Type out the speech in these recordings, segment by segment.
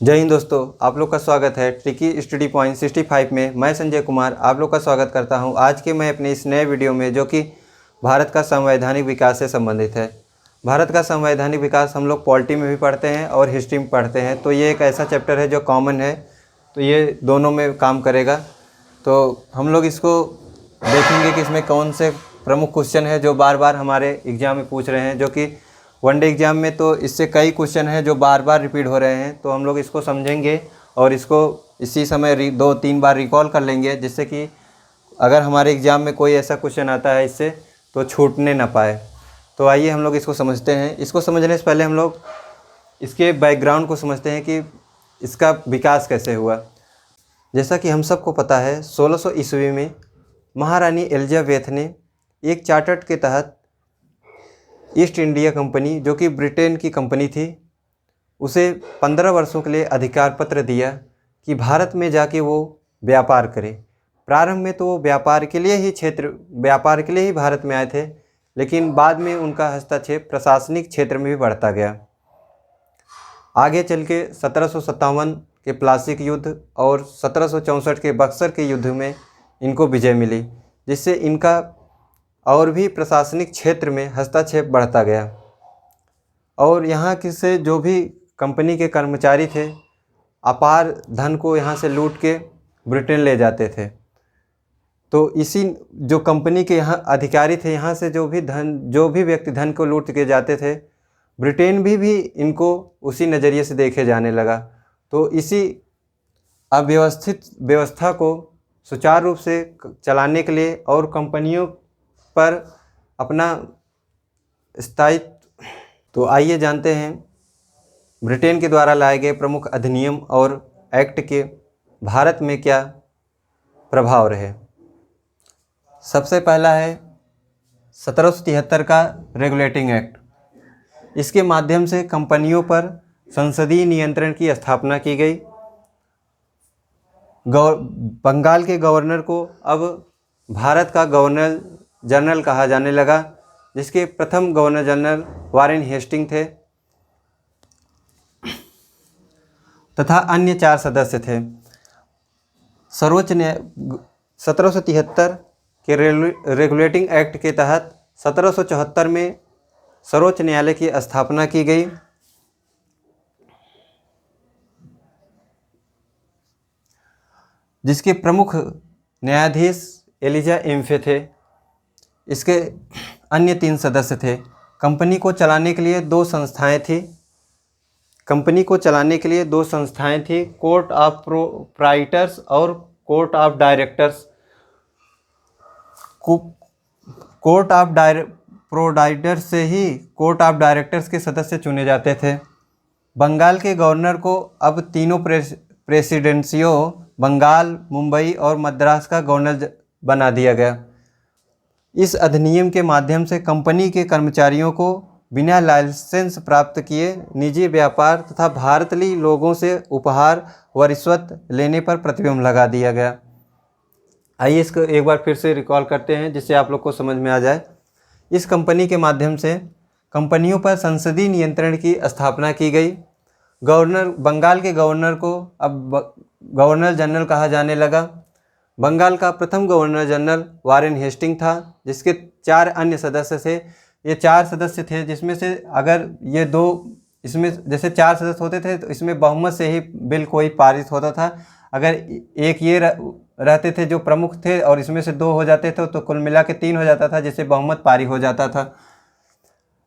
जय हिंद दोस्तों, आप लोग का स्वागत है ट्रिकी स्टडी पॉइंट 65 में। मैं संजय कुमार आप लोग का स्वागत करता हूं आज के मैं अपने इस नए वीडियो में, जो कि भारत का संवैधानिक विकास से संबंधित है। भारत का संवैधानिक विकास हम लोग पॉलिटी में भी पढ़ते हैं और हिस्ट्री में पढ़ते हैं, तो ये एक ऐसा चैप्टर है जो कॉमन है, तो ये दोनों में काम करेगा। तो हम लोग इसको देखेंगे कि इसमें कौन से प्रमुख क्वेश्चन है जो बार बार हमारे एग्ज़ाम में पूछ रहे हैं, जो कि वनडे एग्ज़ाम में तो इससे कई क्वेश्चन हैं जो बार बार रिपीट हो रहे हैं। तो हम लोग इसको समझेंगे और इसको इसी समय 2-3 बार रिकॉल कर लेंगे, जिससे कि अगर हमारे एग्ज़ाम में कोई ऐसा क्वेश्चन आता है इससे तो छूटने ना पाए। तो आइए हम लोग इसको समझते हैं। इसको समझने से पहले हम लोग इसके बैकग्राउंड को समझते हैं कि इसका विकास कैसे हुआ। जैसा कि हम सबको पता है, 1600 ईस्वी में महारानी एलिजाबेथ ने एक चार्टर के तहत ईस्ट इंडिया कंपनी, जो कि ब्रिटेन की कंपनी थी, उसे 15 वर्षों के लिए अधिकार पत्र दिया कि भारत में जाके वो व्यापार करे। प्रारंभ में तो वो व्यापार के लिए ही भारत में आए थे, लेकिन बाद में उनका हस्तक्षेप प्रशासनिक क्षेत्र में भी बढ़ता गया। आगे चल के 1757 के प्लासी के युद्ध और 1764 के बक्सर के युद्ध में इनको विजय मिली, जिससे इनका और भी प्रशासनिक क्षेत्र में हस्तक्षेप बढ़ता गया। और यहाँ के से जो भी कंपनी के कर्मचारी थे, अपार धन को यहाँ से लूट के ब्रिटेन ले जाते थे। तो इसी जो कंपनी के यहाँ अधिकारी थे, यहाँ से जो भी व्यक्ति धन को लूट के जाते थे, ब्रिटेन भी इनको उसी नज़रिए से देखे जाने लगा। तो इसी अव्यवस्थित व्यवस्था को सुचारू रूप से चलाने के लिए और कंपनियों पर अपना स्थायित्व, तो आइए जानते हैं ब्रिटेन के द्वारा लाए गए प्रमुख अधिनियम और एक्ट के भारत में क्या प्रभाव रहे। सबसे पहला है 1773 का रेगुलेटिंग एक्ट। इसके माध्यम से कंपनियों पर संसदीय नियंत्रण की स्थापना की गई। बंगाल के गवर्नर को अब भारत का गवर्नर जनरल कहा जाने लगा, जिसके प्रथम गवर्नर जनरल वारेन हेस्टिंग थे तथा अन्य 4 सदस्य थे। सर्वोच्च न्यायालय 1773 के रेगुलेटिंग एक्ट के तहत 1774 में सर्वोच्च न्यायालय की स्थापना की गई, जिसके प्रमुख न्यायाधीश एलिजा एम्फे थे। इसके अन्य 3 सदस्य थे। कंपनी को चलाने के लिए 2 संस्थाएं थी। कोर्ट ऑफ प्रोप्राइटर्स और court of directors. Court of proprietors से ही कोर्ट ऑफ डायरेक्टर्स के सदस्य चुने जाते थे। बंगाल के गवर्नर को अब तीनों प्रेसिडेंसियों बंगाल, मुंबई और मद्रास का गवर्नर बना दिया गया। इस अधिनियम के माध्यम से कंपनी के कर्मचारियों को बिना लाइसेंस प्राप्त किए निजी व्यापार तथा भारतीय लोगों से उपहार व रिश्वत लेने पर प्रतिबंध लगा दिया गया। आइए इसको एक बार फिर से रिकॉल करते हैं, जिससे आप लोग को समझ में आ जाए। इस कंपनी के माध्यम से कंपनियों पर संसदीय नियंत्रण की स्थापना की गई। बंगाल के गवर्नर को अब गवर्नर जनरल कहा जाने लगा। बंगाल का प्रथम गवर्नर जनरल वारेन हेस्टिंग था, जिसके 4 अन्य सदस्य थे। ये 4 सदस्य थे, जिसमें से अगर ये 2, इसमें जैसे 4 सदस्य होते थे तो इसमें बहुमत से ही बिल कोई पारित होता था। अगर एक ये रहते थे जो प्रमुख थे और इसमें से 2 हो जाते थे तो कुल मिला के 3 हो जाता था, जिससे बहुमत पारित हो जाता था।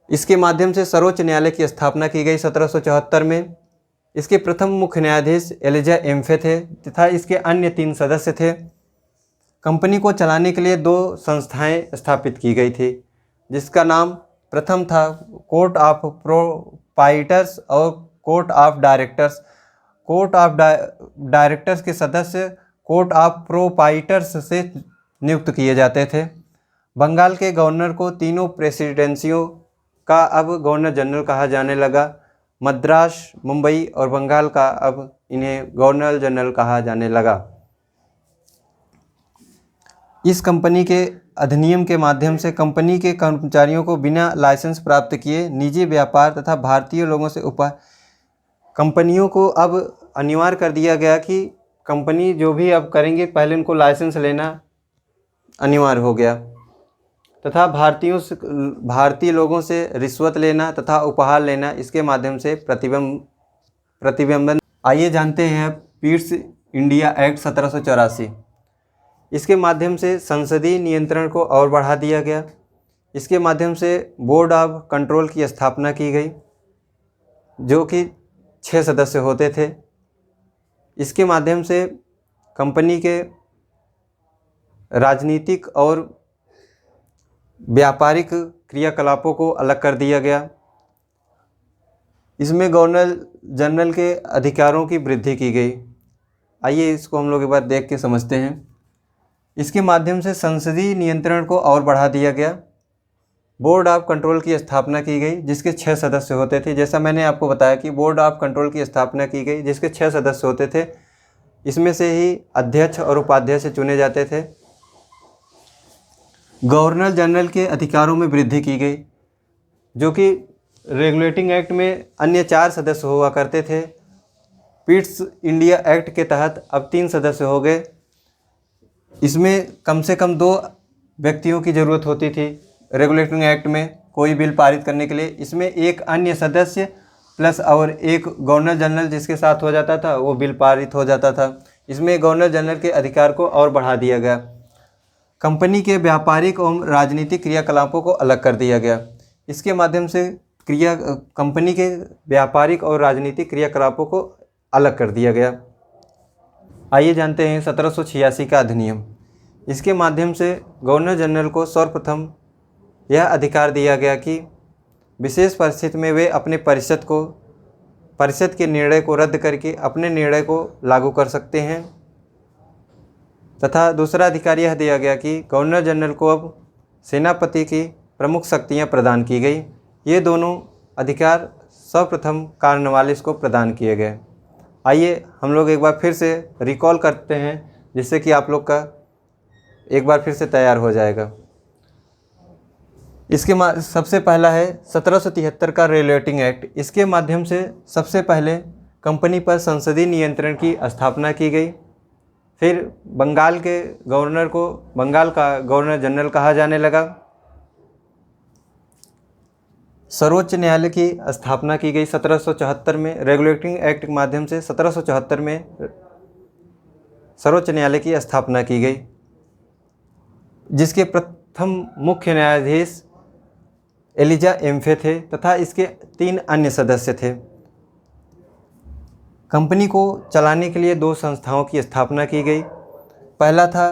इसके माध्यम से सर्वोच्च न्यायालय की स्थापना की गई 1774 में। इसके प्रथम मुख्य न्यायाधीश एलिजा एम्फे थे तथा इसके अन्य 3 सदस्य थे। कंपनी को चलाने के लिए 2 संस्थाएं स्थापित की गई थी, जिसका नाम प्रथम था कोर्ट ऑफ प्रोप्राइटर्स और court of directors. Court of directors के सदस्य कोर्ट ऑफ प्रोप्राइटर्स से नियुक्त किए जाते थे। बंगाल के गवर्नर को तीनों प्रेसिडेंसियों का अब गवर्नर जनरल कहा जाने लगा। मद्रास, मुंबई और बंगाल का अब इन्हें गवर्नर जनरल कहा जाने लगा। इस कंपनी के अधिनियम के माध्यम से कंपनी के कर्मचारियों को बिना लाइसेंस प्राप्त किए निजी व्यापार तथा भारतीय लोगों से कंपनियों को अब अनिवार्य कर दिया गया कि कंपनी जो भी अब करेंगे पहले उनको लाइसेंस लेना अनिवार्य हो गया तथा भारतीय लोगों से रिश्वत लेना तथा उपहार लेना इसके माध्यम से प्रतिबंधन। आइए जानते हैं पीट्स इंडिया एक्ट 1784। इसके माध्यम से संसदीय नियंत्रण को और बढ़ा दिया गया। इसके माध्यम से बोर्ड ऑफ कंट्रोल की स्थापना की गई जो कि 6 सदस्य होते थे। इसके माध्यम से कंपनी के राजनीतिक और व्यापारिक क्रियाकलापों को अलग कर दिया गया। इसमें गवर्नर जनरल के अधिकारों की वृद्धि की गई। आइए इसको हम लोग एक बार देख के समझते हैं। इसके माध्यम से संसदीय नियंत्रण को और बढ़ा दिया गया। बोर्ड ऑफ कंट्रोल की स्थापना की गई जिसके 6 सदस्य होते थे। जैसा मैंने आपको बताया कि बोर्ड ऑफ कंट्रोल की स्थापना की गई जिसके 6 सदस्य होते थे। इसमें से ही अध्यक्ष और उपाध्यक्ष चुने जाते थे। गवर्नर जनरल के अधिकारों में वृद्धि की गई जो कि रेगुलेटिंग एक्ट में अन्य 4 सदस्य हुआ करते थे। पीट्स इंडिया एक्ट के तहत अब 3 सदस्य हो गए। इसमें कम से कम 2 व्यक्तियों की ज़रूरत होती थी रेगुलेटिंग एक्ट में कोई बिल पारित करने के लिए। इसमें एक अन्य सदस्य प्लस और एक गवर्नर जनरल जिसके साथ हो जाता था वो बिल पारित हो जाता था। इसमें गवर्नर जनरल के अधिकार को और बढ़ा दिया गया। कंपनी के व्यापारिक एवं राजनीतिक क्रियाकलापों को अलग कर दिया गया। इसके माध्यम से कंपनी के व्यापारिक और राजनीतिक क्रियाकलापों को अलग कर दिया गया। आइए जानते हैं 1786 का अधिनियम। इसके माध्यम से गवर्नर जनरल को सर्वप्रथम यह अधिकार दिया गया कि विशेष परिस्थिति में वे अपने परिषद के निर्णय को रद्द करके अपने निर्णय को लागू कर सकते हैं। तथा दूसरा अधिकार यह दिया गया कि गवर्नर जनरल को अब सेनापति की प्रमुख शक्तियां प्रदान की गई। ये दोनों अधिकार सर्वप्रथम कॉर्नवालिस को प्रदान किए गए। आइए हम लोग एक बार फिर से रिकॉल करते हैं जिससे कि आप लोग का एक बार फिर से तैयार हो जाएगा। इसके सबसे पहला है 1773 का रेगुलेटिंग एक्ट। इसके माध्यम से सबसे पहले कंपनी पर संसदीय नियंत्रण की स्थापना की गई। फिर बंगाल के गवर्नर को बंगाल का गवर्नर जनरल कहा जाने लगा। सर्वोच्च न्यायालय की स्थापना की गई 1774 में। रेगुलेटिंग एक्ट के माध्यम से 1774 में सर्वोच्च न्यायालय की स्थापना की गई जिसके प्रथम मुख्य न्यायाधीश एलिजा एम्फे थे तथा इसके 3 अन्य सदस्य थे। कंपनी को चलाने के लिए 2 संस्थाओं की स्थापना की गई। पहला था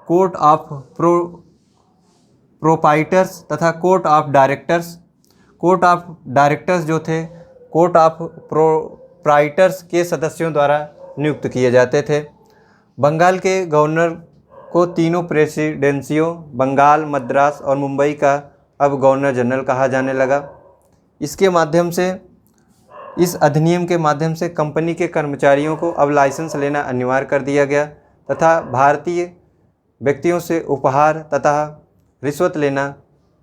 कोर्ट ऑफ प्रोपाइटर्स तथा court of directors. Court of directors जो थे कोर्ट ऑफ प्रोप्राइटर्स के सदस्यों द्वारा नियुक्त किए जाते थे। बंगाल के गवर्नर को तीनों प्रेसिडेंसियों बंगाल, मद्रास और मुंबई का अब गवर्नर जनरल कहा जाने लगा। इसके माध्यम से इस अधिनियम के माध्यम से कंपनी के कर्मचारियों को अब लाइसेंस लेना अनिवार्य कर दिया गया तथा भारतीय व्यक्तियों से उपहार तथा रिश्वत लेना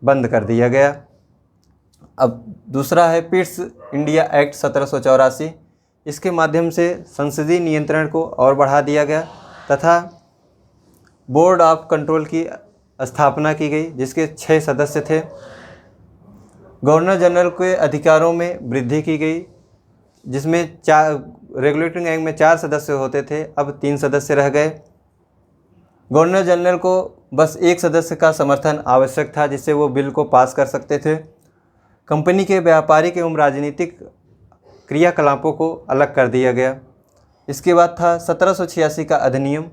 बंद कर दिया गया। अब दूसरा है पीट्स इंडिया एक्ट 1784। इसके माध्यम से संसदीय नियंत्रण को और बढ़ा दिया गया तथा बोर्ड ऑफ कंट्रोल की स्थापना की गई जिसके 6 सदस्य थे। गवर्नर जनरल के अधिकारों में वृद्धि की गई जिसमें रेगुलेटिंग एक्ट में 4 सदस्य होते थे, अब 3 सदस्य रह गए। गवर्नर जनरल को बस 1 सदस्य का समर्थन आवश्यक था जिससे वो बिल को पास कर सकते थे। कंपनी के व्यापारिक एवं राजनीतिक क्रियाकलापों को अलग कर दिया गया। इसके बाद था 1786 का अधिनियम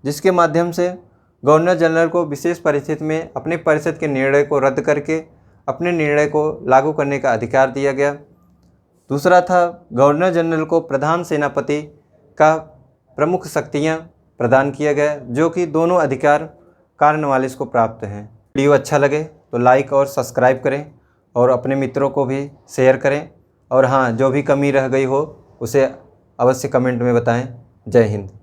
जिसके माध्यम से गवर्नर जनरल को विशेष परिस्थिति में अपने परिषद के निर्णय को रद्द करके अपने निर्णय को लागू करने का अधिकार दिया गया। दूसरा था गवर्नर जनरल को प्रधान सेनापति का प्रमुख शक्तियां प्रदान किया गया जो कि दोनों अधिकार कॉर्नवालिस को प्राप्त हैं। वीडियो अच्छा लगे तो लाइक और सब्सक्राइब करें और अपने मित्रों को भी शेयर करें और हाँ, जो भी कमी रह गई हो उसे अवश्य कमेंट में बताएं। जय हिंद।